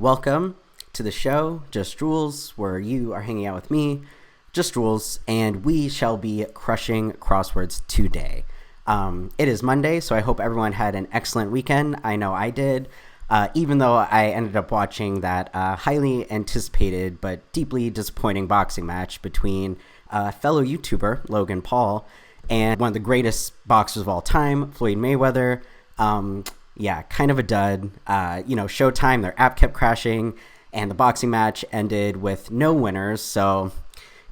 Welcome to the show, Just Rules, where you are hanging out with me, Just Rules, and we shall be crushing crosswords today. It is Monday, so I hope everyone had an excellent weekend. I know I did, even though I ended up watching that highly anticipated but deeply disappointing boxing match between fellow YouTuber Logan Paul and one of the greatest boxers of all time, Floyd Mayweather. Yeah, kind of a dud. Showtime, their app kept crashing, and the boxing match ended with no winners. So,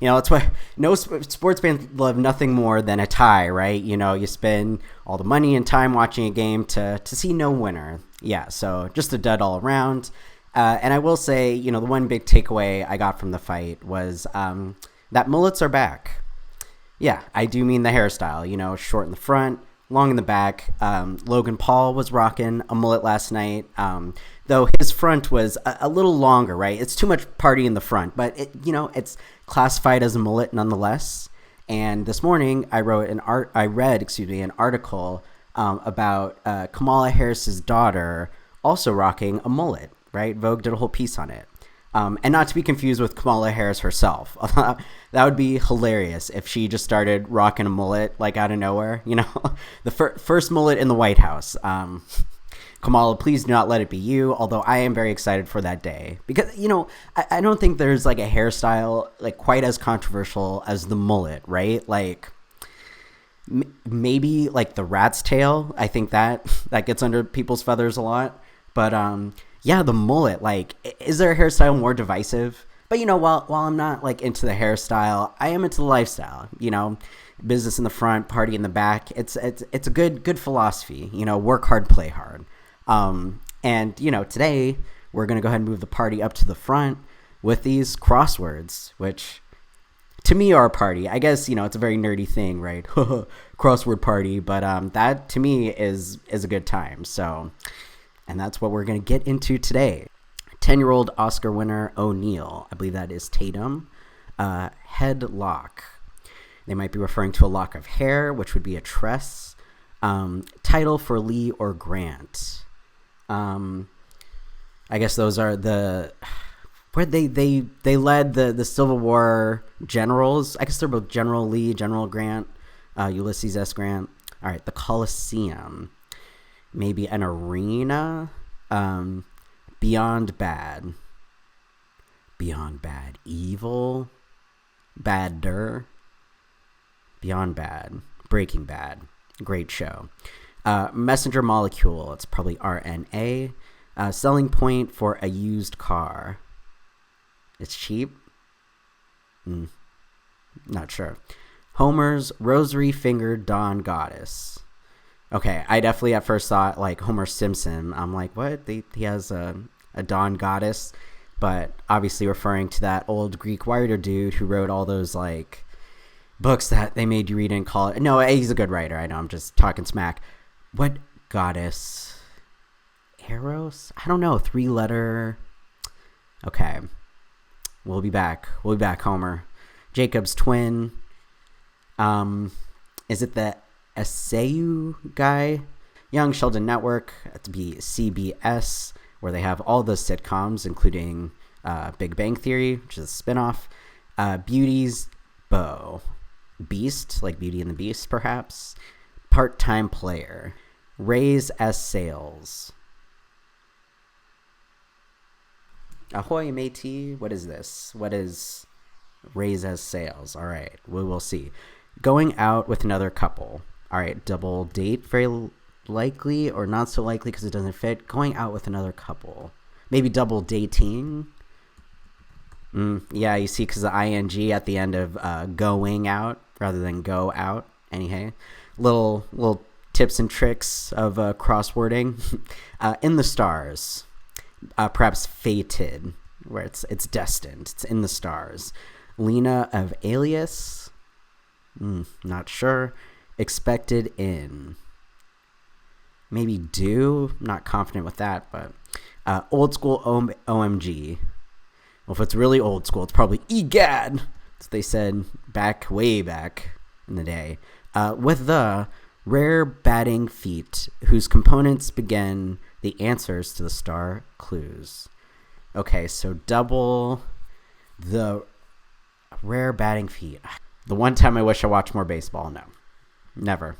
it's what no sports fans love nothing more than a tie, right? You spend all the money and time watching a game to see no winner. Yeah, so just a dud all around. And I will say, the one big takeaway I got from the fight was that mullets are back. Yeah, I do mean the hairstyle, short in the front, long in the back. Logan Paul was rocking a mullet last night, though his front was a little longer, right? It's too much party in the front, but it's classified as a mullet nonetheless. And this morning I read an article about Kamala Harris's daughter also rocking a mullet, right? Vogue did a whole piece on it. And not to be confused with Kamala Harris herself. That would be hilarious if she just started rocking a mullet like out of nowhere. The first mullet in the White House. Kamala, please do not let it be you. Although I am very excited for that day because I don't think there's like a hairstyle like quite as controversial as the mullet, right? Like maybe like the rat's tail. I think that gets under people's feathers a lot, but yeah, the mullet, like, is there a hairstyle more divisive? But, while I'm not, like, into the hairstyle, I am into the lifestyle, business in the front, party in the back. It's a good philosophy, work hard, play hard. And, today we're going to go ahead and move the party up to the front with these crosswords, which to me are a party. I guess, it's a very nerdy thing, right? Crossword party. But that, to me, is a good time. So... And that's what we're going to get into today. 10-year-old Oscar winner O'Neal, I believe that is Tatum, head lock. They might be referring to a lock of hair, which would be a tress. Title for Lee or Grant. I guess those are where they led the Civil War generals. I guess they're both General Lee, General Grant, Ulysses S. Grant. All right, the Coliseum. Maybe an arena. Beyond bad. Beyond bad. Evil. Badder. Beyond bad. Breaking Bad. Great show. Messenger molecule. It's probably RNA. Selling point for a used car. It's cheap. Not sure. Homer's rosary fingered dawn goddess. Okay, I definitely at first thought like Homer Simpson. I'm like, what? He has a dawn goddess, but obviously referring to that old Greek writer dude who wrote all those like books that they made you read in college. No, he's a good writer. I know. I'm just talking smack. What goddess? Eros? I don't know. 3-letter. Okay, we'll be back. Homer, Jacob's twin. Is it the SAU guy? Young Sheldon Network, to be CBS, where they have all the sitcoms, including Big Bang Theory, which is a spinoff. Beauty's Beau. Beast, like Beauty and the Beast, perhaps. Part-time player. Raise as sales. Ahoy, matey. What is this? What is raise as sales? All right, we will see. Going out with another couple. All right, double date, very likely, or not so likely because it doesn't fit. Going out with another couple. Maybe double dating. Yeah, you see, because the ing at the end of going out rather than go out. Anyhow, little tips and tricks of crosswording. In the stars. Perhaps fated, where it's destined. It's in the stars. Lena of Alias. Not sure. Expected in. Maybe due. Not confident with that, but old school OMG. Well, if it's really old school, it's probably egad. That's what they said way back in the day. With the rare batting feat whose components begin the answers to the star clues. Okay, so double the rare batting feat. The one time I wish I watched more baseball. No, never.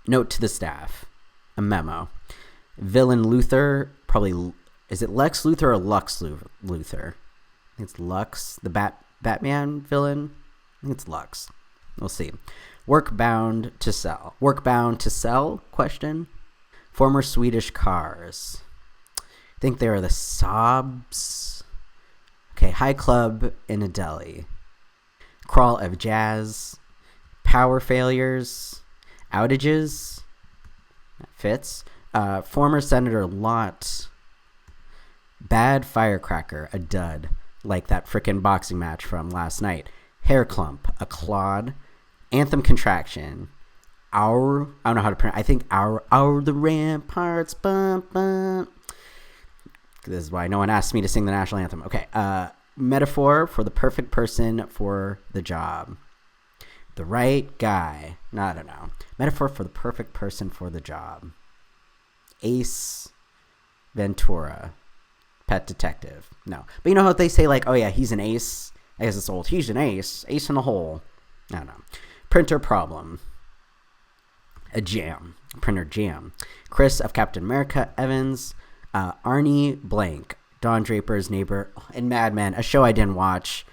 Note to the staff. A memo. Villain Luthor, probably, is it Lex Luthor or Lux Luthor? I think it's Lux, the Batman villain. I think it's Lux. We'll see. Work bound to sell. Work bound to sell? Question. Former Swedish cars. I think they are the Saabs. Okay, High Club in a deli. Crawl of jazz. Power failures. Outages. That fits. Former Senator Lott. Bad firecracker. A dud. Like that frickin' boxing match from last night. Hair clump. A clod. Anthem contraction. I don't know how to pronounce. I think our the ramparts. Bum, bum. This is why no one asked me to sing the national anthem. Okay. Metaphor for the perfect person for the job. The right guy. No, I don't know. Metaphor for the perfect person for the job. Ace Ventura. Pet detective. No. But you know how they say, like, oh yeah, he's an ace. I guess it's old. He's an ace. Ace in the hole. I don't know. Printer problem. A jam. Printer jam. Chris of Captain America. Evans. Arnie Blank. Don Draper's neighbor. And Mad Men. A show I didn't watch.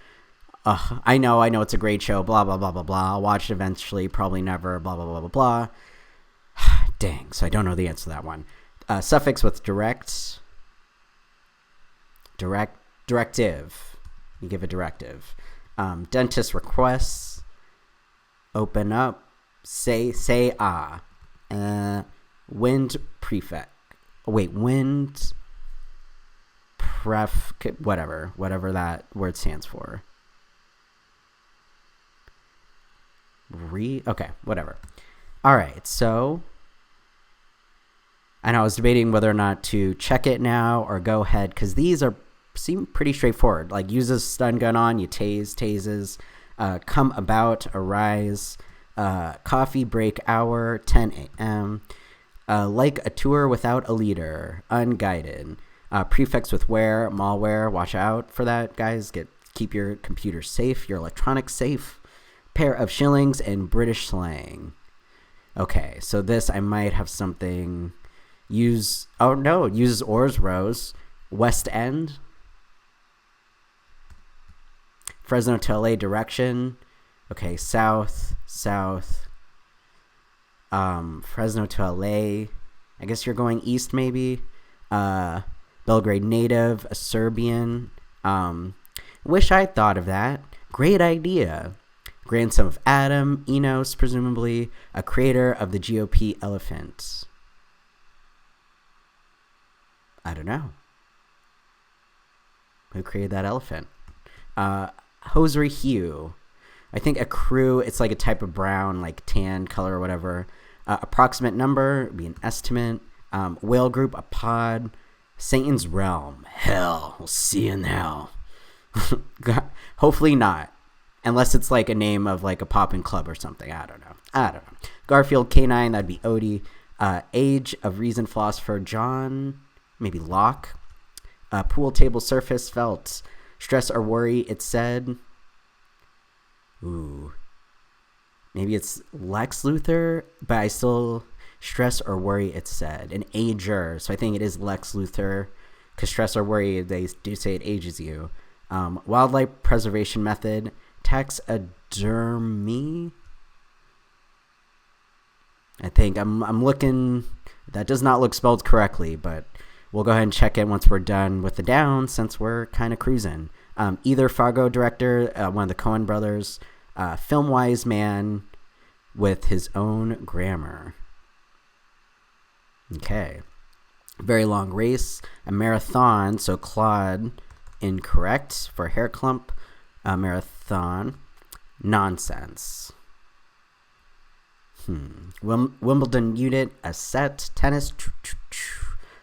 I know it's a great show. Blah, blah, blah, blah, blah. I'll watch it eventually. Probably never. Blah, blah, blah, blah, blah. Dang. So I don't know the answer to that one. Suffix with direct. Directive. You give a directive. Dentist requests. Open up. Say ah. Wind prefect. Wind pref. Whatever that word stands for. Okay, whatever. All right, so. And I was debating whether or not to check it now or go ahead, because these seem pretty straightforward. Like, uses stun gun on, you tases. Come about, arise. Coffee break hour, 10 a.m. Like a tour without a leader, unguided. Prefix with where, malware, watch out for that, guys. Keep your computer safe, your electronics safe. Pair of shillings and British slang. Okay, so this I might have something. Uses ors, rows. West End. Fresno to LA direction. Okay, south. Fresno to LA. I guess you're going east, maybe. Belgrade native, a Serbian. Wish I'd thought of that. Great idea. Grandson of Adam, Enos, presumably, a creator of the GOP elephant. I don't know. Who created that elephant? Hosiery hue. I think a crew, it's like a type of brown, like tan color or whatever. Approximate number would be an estimate. Whale group, a pod. Satan's realm. Hell. We'll see you in hell. Hopefully not. Unless it's like a name of like a poppin' club or something. I don't know. Garfield K9, that'd be Odie. Age of reason philosopher John. Maybe Locke. Pool table surface felt. Stress or worry, it said. Ooh. Maybe it's Lex Luthor, but I still stress or worry, it said. An ager. So I think it is Lex Luthor. Because stress or worry, they do say it ages you. Wildlife preservation method. Taxidermy. I think I'm looking. That does not look spelled correctly, but we'll go ahead and check it once we're done with the down, since we're kind of cruising. Either Fargo director, one of the Coen brothers, film wise man with his own grammar. Okay. Very long race. A marathon, so Claude, incorrect for hair clump. Marathon. Nonsense. Wimbledon unit, a set. Tennis.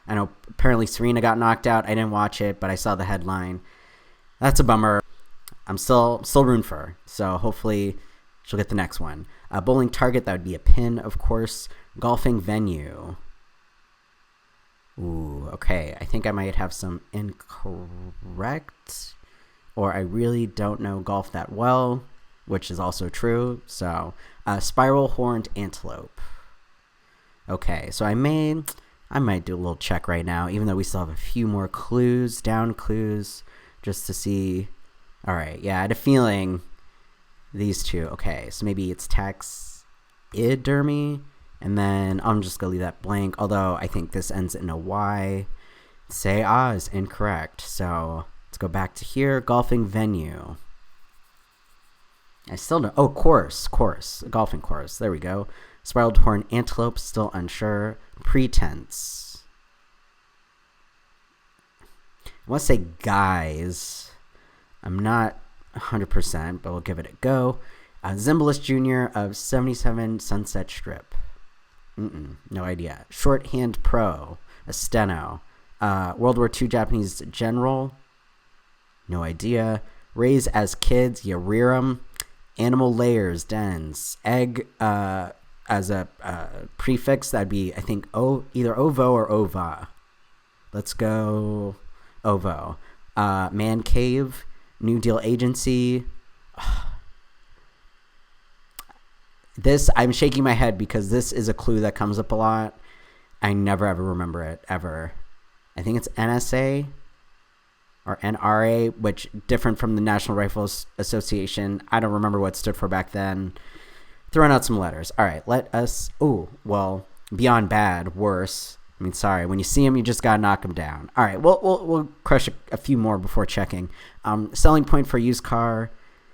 I know apparently Serena got knocked out. I didn't watch it, but I saw the headline. That's a bummer. I'm still rooting for her, so hopefully she'll get the next one. Bowling target, that would be a pin, of course. Golfing venue. Ooh, okay. I think I might have some incorrect, or I really don't know golf that well, which is also true. So, spiral horned antelope. Okay, so I might do a little check right now, even though we still have a few more clues, down clues, just to see. All right, yeah, I had a feeling these two. Okay, so maybe it's taxidermy, and then I'm just gonna leave that blank. Although I think this ends in a Y. Say is incorrect. So let's go back to here. Golfing venue. I still don't. Oh, course, golfing course. There we go. Spiraled horn antelope. Still unsure. Pretense. I want to say guys. I'm not 100%, but we'll give it a go. Zimbalist Jr. of 77 Sunset Strip. No idea. Shorthand Pro. A steno. World War II Japanese general. No idea. Raise as kids. You rear 'em. Animal layers. Dens. Egg as a prefix. That'd be, I think, either ovo or ova. Let's go ovo. Man cave. New Deal Agency. This, I'm shaking my head because this is a clue that comes up a lot. I never ever remember it, ever. I think it's NSA or NRA, which different from the National Rifle Association. I don't remember what it stood for back then. Throwing out some letters. All right, let us, beyond bad, worse. I mean, sorry, when you see him, you just got to knock him down. All right, we'll crush a few more before checking. Selling point for used car,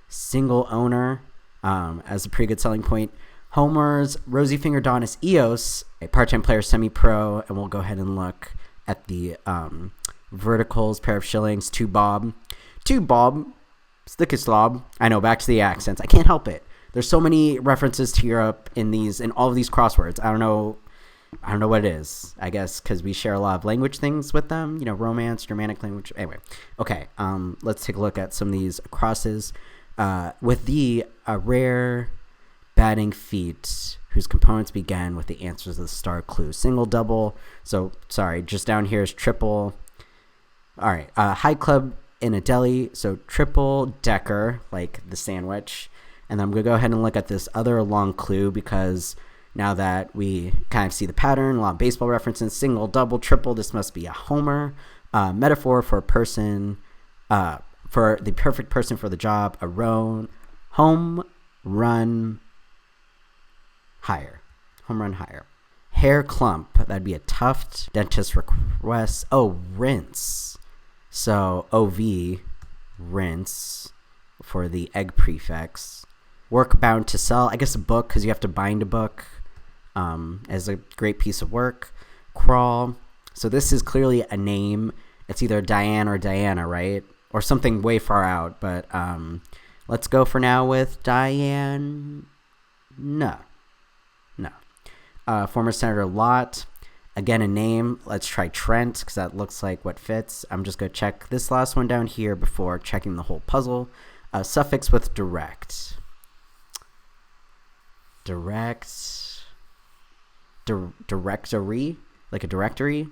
single owner, as a pretty good selling point. Homers, Rosie Finger Donis Eos, a part-time player, semi-pro, and we'll go ahead and look at the verticals, pair of shillings, two bob, Stickislaw. I know, back to the accents. I can't help it. There's so many references to Europe in all of these crosswords. I don't know what it is. I guess because we share a lot of language things with them, romance, Germanic language. Anyway, okay, let's take a look at some of these crosses. With the rare batting feat whose components began with the answers of the star clue. Single, double. So, sorry, just down here is triple. All right, high club in a deli. So, triple decker, like the sandwich. And then I'm going to go ahead and look at this other long clue because now that we kind of see the pattern, a lot of baseball references, single, double, triple, this must be a homer. Metaphor for a person, for the perfect person for the job, a home run hire. Hair clump, that'd be a tuft. Dentist request. Oh, rinse. So OV, rinse, for the egg prefix. Work bound to sell, I guess a book, because you have to bind a book as a great piece of work. Crawl. So this is clearly a name. It's either Diane or Diana, right? Or something way far out. But let's go for now with Diane. No. Former Senator Lott. Again, a name. Let's try Trent, because that looks like what fits. I'm just going to check this last one down here before checking the whole puzzle. Suffix with direct. Directory, like a directory.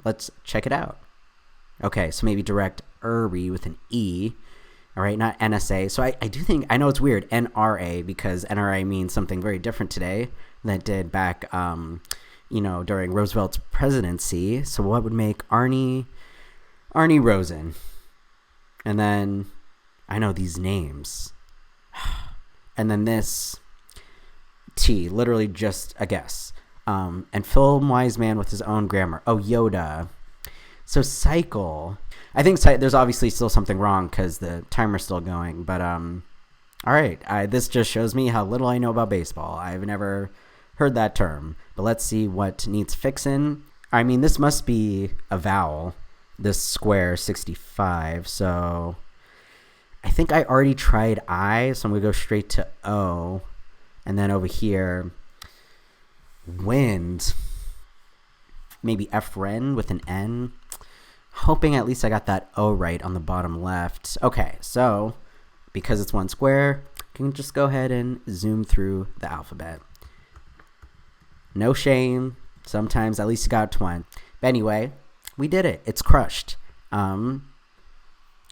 Let's check it out. Okay, so maybe directory with an E. All right, not NSA. So I do think, I know it's weird, NRA, because NRA means something very different today than it did back, during Roosevelt's presidency. So what would make Arnie Rosen? And then, I know these names. And then this T, literally just a guess. And Film Wise Man with his own grammar. Oh, Yoda. So cycle. I think there's obviously still something wrong because the timer's still going. But all right, this just shows me how little I know about baseball. I've never heard that term. But let's see what needs fixing. I mean, this must be a vowel. This square 65. So I think I already tried I, so I'm going to go straight to O. And then over here, wind. Maybe F-ren with an N. Hoping at least I got that O right on the bottom left. Okay, so because it's one square, I can just go ahead and zoom through the alphabet. No shame. Sometimes at least you got 20. But anyway, we did it. It's crushed. All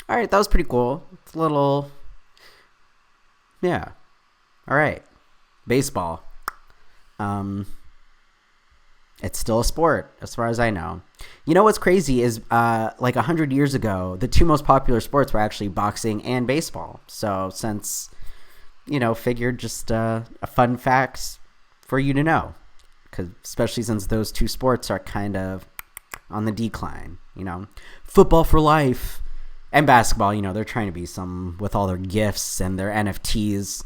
right, that was pretty cool. It's a little, yeah. All right, baseball. It's still a sport as far as I know. You know what's crazy is like 100 years ago, the two most popular sports were actually boxing and baseball. So since, figured just a fun fact for you to know, because especially since those two sports are kind of on the decline, football for life and basketball, they're trying to be some with all their gifts and their NFTs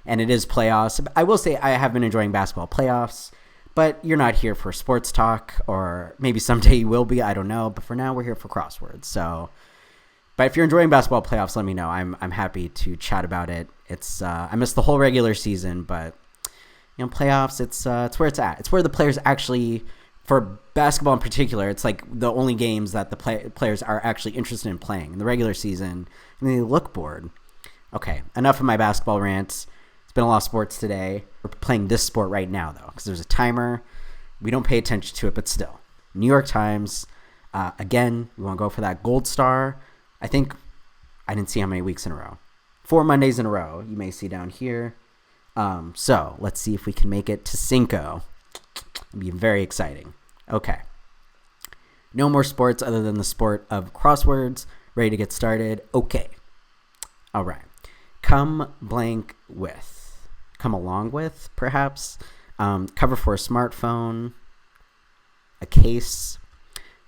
and it is playoffs. I will say I have been enjoying basketball playoffs. But you're not here for sports talk, or maybe someday you will be. I don't know. But for now, we're here for crosswords. So, but if you're enjoying basketball playoffs, let me know. I'm happy to chat about it. It's I missed the whole regular season, but playoffs. It's where it's at. It's where the players actually, for basketball in particular, it's like the only games that the players are actually interested in playing. In the regular season, they look bored. Okay, enough of my basketball rants. Been a lot of sports today. We're playing this sport right now though, because there's a timer. We don't pay attention to it, but still. New York Times. Again, we want to go for that gold star. I think I didn't see how many weeks in a row. 4 Mondays in a row. You may see down here. So let's see if we can make it to Cinco. It'll be very exciting. Okay. No more sports other than the sport of crosswords. Ready to get started? Okay. All right. Come along with, perhaps. Cover for a smartphone. A case.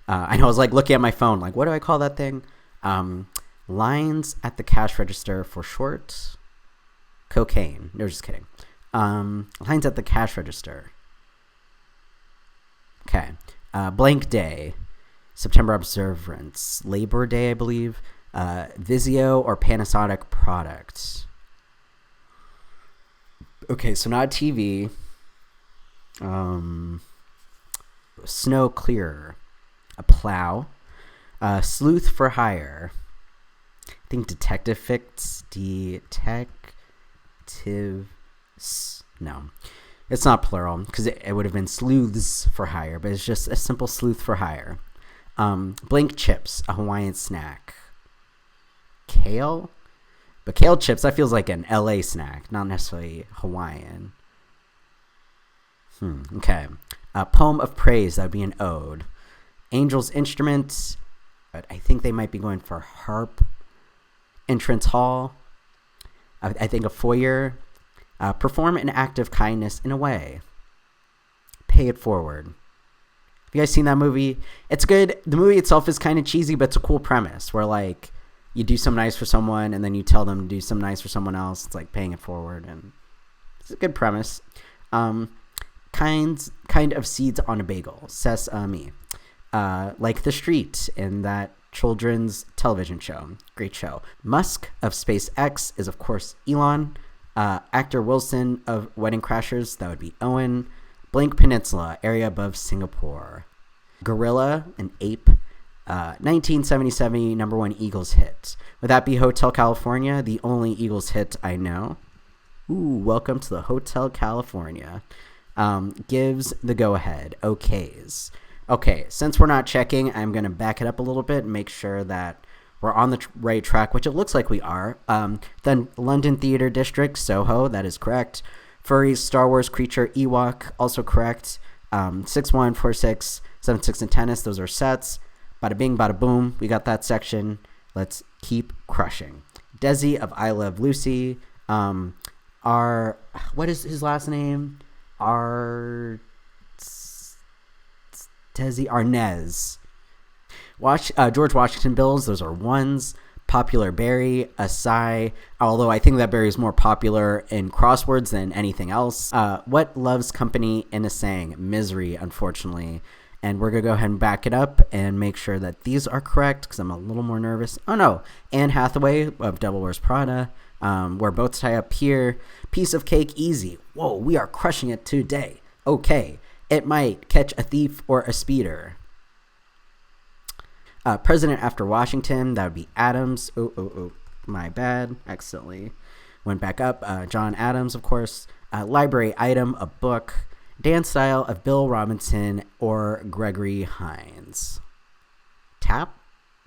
I know I was like looking at my phone, like, what do I call that thing? Lines at the cash register for short. Cocaine. No, just kidding. Lines at the cash register. Okay. Blank day. September observance. Labor Day, I believe. Vizio or Panasonic product. Okay, so not TV. Snow clearer. A plow. Sleuth for hire. I think detective fix. No. It's not plural because it would have been sleuths for hire, but it's just a simple sleuth for hire. Blank chips. A Hawaiian snack. Kale? But kale chips, that feels like an LA snack, not necessarily Hawaiian. Okay. A poem of praise, that would be an ode. Angel's instruments, but I think they might be going for harp. Entrance hall, I think a foyer. Perform an act of kindness in a way. Pay it forward. Have you guys seen that movie? It's good. The movie itself is kind of cheesy, but it's a cool premise where like you do some nice for someone and then you tell them to do some nice for someone else. It's like paying it forward, and it's a good premise. Kind of seeds on a bagel, says me. Like The Street in that children's television show. Great show. Musk of SpaceX is, of course, Elon. Actor Wilson of Wedding Crashers, that would be Owen. Blank Peninsula, area above Singapore. Gorilla, an ape. 1977 number one Eagles hit. Would that be Hotel California? The only Eagles hit I know. Ooh, welcome to the Hotel California. Gives the go-ahead. Okays. Okay, since we're not checking, I'm going to back it up a little bit and make sure that we're on the right track, which it looks like we are. Then London Theatre District, Soho, that is correct. Furry Star Wars creature Ewok, also correct. 6-1, 4-6, 7-6 and tennis, those are sets. Bada bing, bada boom, we got that section. Let's keep crushing. Desi of I Love Lucy. What is his last name? Desi Arnaz. George Washington Bills, those are ones. Popular berry, acai, although I think that berry is more popular in crosswords than anything else. What loves company in a saying? Misery, unfortunately. And we're going to go ahead and back it up and make sure that these are correct because I'm a little more nervous. Oh, no. Anne Hathaway of Devil Wears Prada. We're both tie up here. Piece of cake, easy. Whoa, we are crushing it today. Okay. It might catch a thief or a speeder. President after Washington, that would be Adams. Oh, my bad. Accidentally went back up. John Adams, of course. Library item, a book. Dance style of Bill Robinson or Gregory Hines. Tap?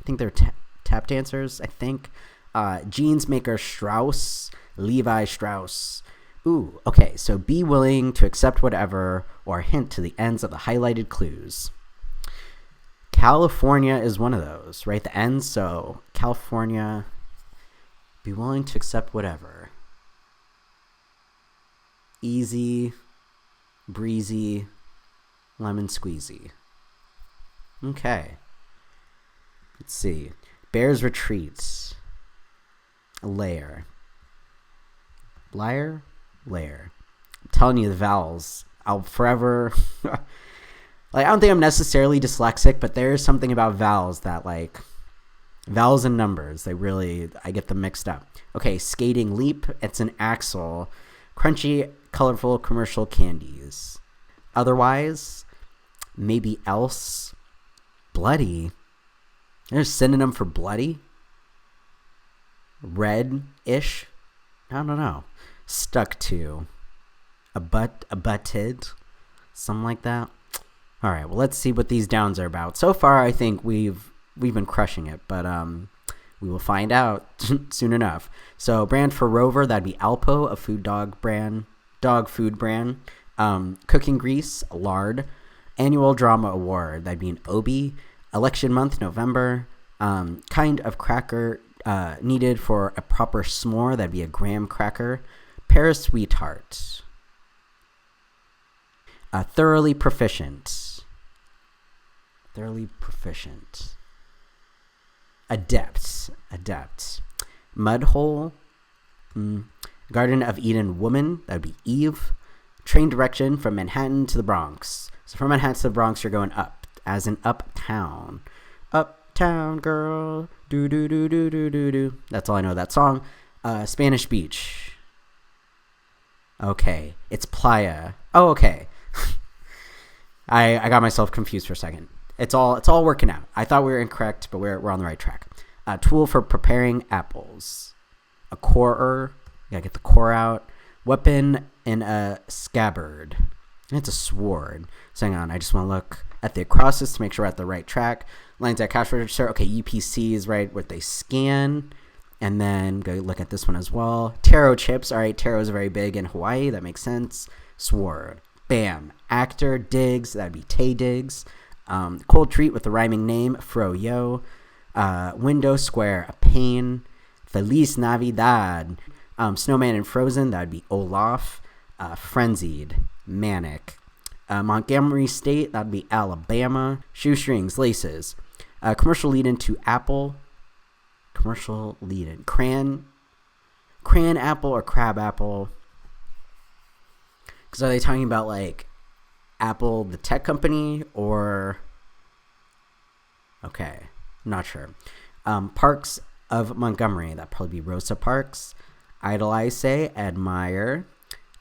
I think they're tap dancers, I think. Jeans maker Strauss, Levi Strauss. Ooh, okay, so be willing to accept whatever or hint to the ends of the highlighted clues. California is one of those, right? The ends, so California, be willing to accept whatever. Easy, breezy, lemon squeezy. Okay. Let's see. Bears retreats. Lair. Liar? Lair. I'm telling you the vowels. I'll forever... I don't think I'm necessarily dyslexic, but there is something about vowels that, vowels and numbers, I get them mixed up. Okay, skating leap. It's an axle. Crunchy, colorful commercial candies. Otherwise, maybe else. Bloody. There's a synonym for bloody. Red-ish. I don't know. Stuck to. Abutted. Something like that. All right, well, let's see what these downs are about. So far, I think we've been crushing it, but we will find out soon enough. So, brand for Rover, that'd be Alpo, a dog food brand. Cooking grease, lard. Annual drama award, that'd be an Obie. Election month, November. Kind of cracker needed for a proper s'more, that'd be a graham cracker. Paris sweetheart. Thoroughly proficient. Adept. Mud hole. Garden of Eden woman. That would be Eve. Train direction from Manhattan to the Bronx. So from Manhattan to the Bronx, you're going up, as in uptown. Uptown girl. Do do do do do do do. That's all I know of that song. Spanish Beach. Okay, it's playa. Oh, okay. I got myself confused for a second. It's all working out. I thought we were incorrect, but we're on the right track. Tool for preparing apples. A corer. You gotta get the core out. Weapon in a scabbard. And it's a sword. So hang on, I just want to look at the acrosses to make sure we're at the right track. Lines at cash register. Okay, UPC is right what they scan. And then go look at this one as well. Taro chips. All right, taro is very big in Hawaii. That makes sense. Sword. Bam. Actor. Diggs. That'd be Tay Diggs. Cold treat with the rhyming name. Froyo. Window square. A pane. Feliz Navidad. Snowman and Frozen. That'd be Olaf. Frenzied. Manic. Montgomery State. That'd be Alabama. Shoestrings. Laces. Commercial lead-in to Apple. Commercial lead-in. Cran apple or crab apple? Because are they talking about like Apple, the tech company, or... Okay, not sure. Parks of Montgomery. That'd probably be Rosa Parks. Idolize, say, admire.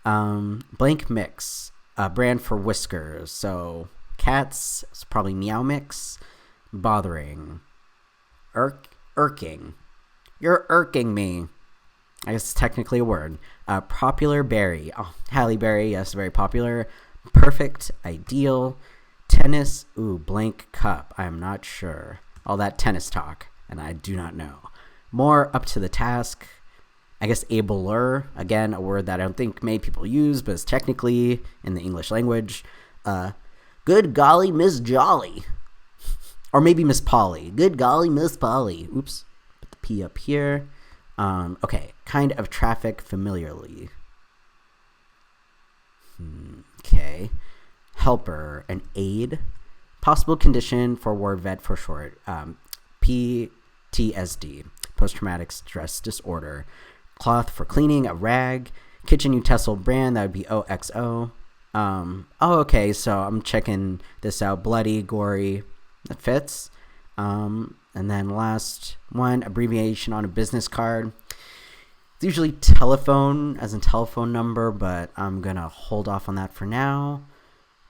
Blank mix. Brand for whiskers. So cats, it's probably Meow Mix. Bothering. Irking. You're irking me. I guess it's technically a word. Popular berry. Oh, Halle Berry, yes, very popular. Perfect, ideal. Tennis, blank cup. I'm not sure. All that tennis talk, and I do not know. More up to the task. I guess abler, again, a word that I don't think many people use, but is technically in the English language. Good golly, Miss Jolly. Or maybe Miss Polly. Good golly, Miss Polly. Oops. Put the P up here. Okay. Kind of traffic familiarly. Okay. Helper. An aid. Possible condition for word vet for short. PTSD. Post-traumatic stress disorder. Cloth for cleaning. A rag. Kitchen utensil brand. That would be OXO. Okay. So I'm checking this out. Bloody, gory. That fits. And then last one, abbreviation on a business card. It's usually telephone, as in telephone number, but I'm going to hold off on that for now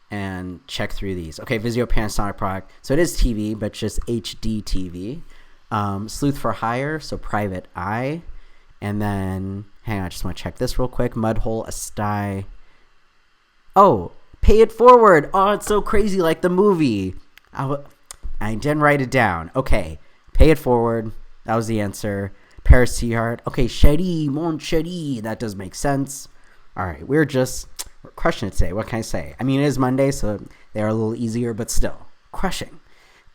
and check through these. Okay, Vizio Panasonic product. So it is TV, but just HD TV. Sleuth for hire, so private eye. And then, hang on, I just want to check this real quick. Mudhole, a sty. Oh, Pay it forward. Oh, it's so crazy, like the movie. I didn't write it down. Okay, pay it forward. That was the answer. Paris Seahart. Okay, Chérie, mon chéri. That does make sense. All right, we're crushing it today. What can I say? I mean, it is Monday, so they are a little easier, but still, crushing.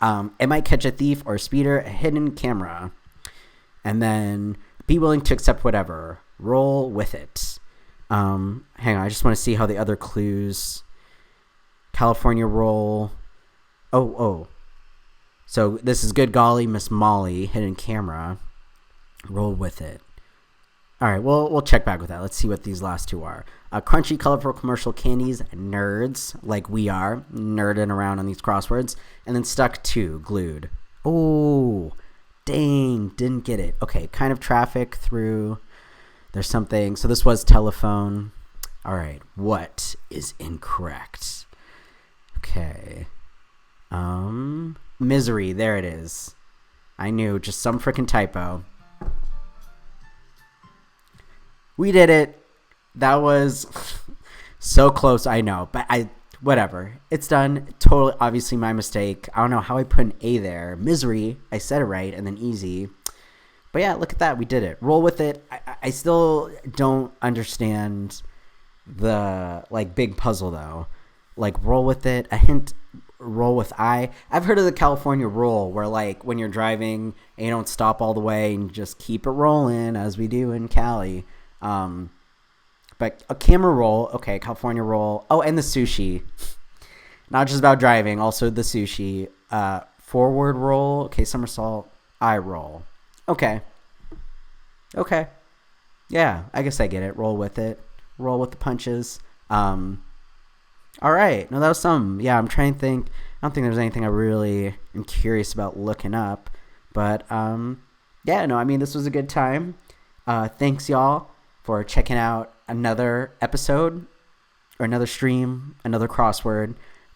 It might catch a thief or a speeder, a hidden camera. And then be willing to accept whatever. Roll with it. Hang on, I just want to see how the other clues. California roll. Oh. So this is good golly, Miss Molly, hidden camera. Roll with it. All right, we'll check back with that. Let's see what these last two are. Crunchy, colorful commercial candies, nerds, like we are, nerding around on these crosswords. And then stuck to, glued. Oh, dang, didn't get it. Okay, kind of traffic through. There's something. So this was telephone. All right, what is incorrect? Okay. Misery, there it is. I knew, just some freaking typo. We did it. That was so close, I know. But whatever. It's done. Totally, obviously my mistake. I don't know how I put an A there. Misery, I said it right, and then easy. But yeah, look at that. We did it. Roll with it. I still don't understand the, big puzzle, though. Roll with it. A hint, roll with I. I've heard of the California roll where, when you're driving and you don't stop all the way and just keep it rolling, as we do in Cali. But a camera roll, okay, California roll. Oh, and the sushi. Not just about driving, also the sushi. Forward roll, okay, somersault, I roll. Okay. Yeah, I guess I get it. Roll with it. Roll with the punches. All right. No, that was some. Yeah, I'm trying to think. I don't think there's anything I really am curious about looking up. But, yeah, no, I mean, this was a good time. Thanks, y'all, for checking out another episode or another stream, another crossword.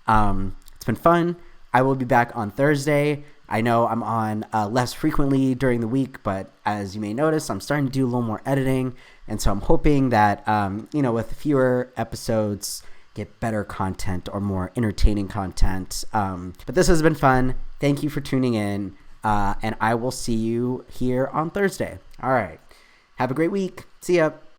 It's been fun. I will be back on Thursday. I know I'm on less frequently during the week, but as you may notice, I'm starting to do a little more editing. And so I'm hoping that, with fewer episodes, get better content or more entertaining content. But this has been fun. Thank you for tuning in. And I will see you here on Thursday. All right. Have a great week. See ya.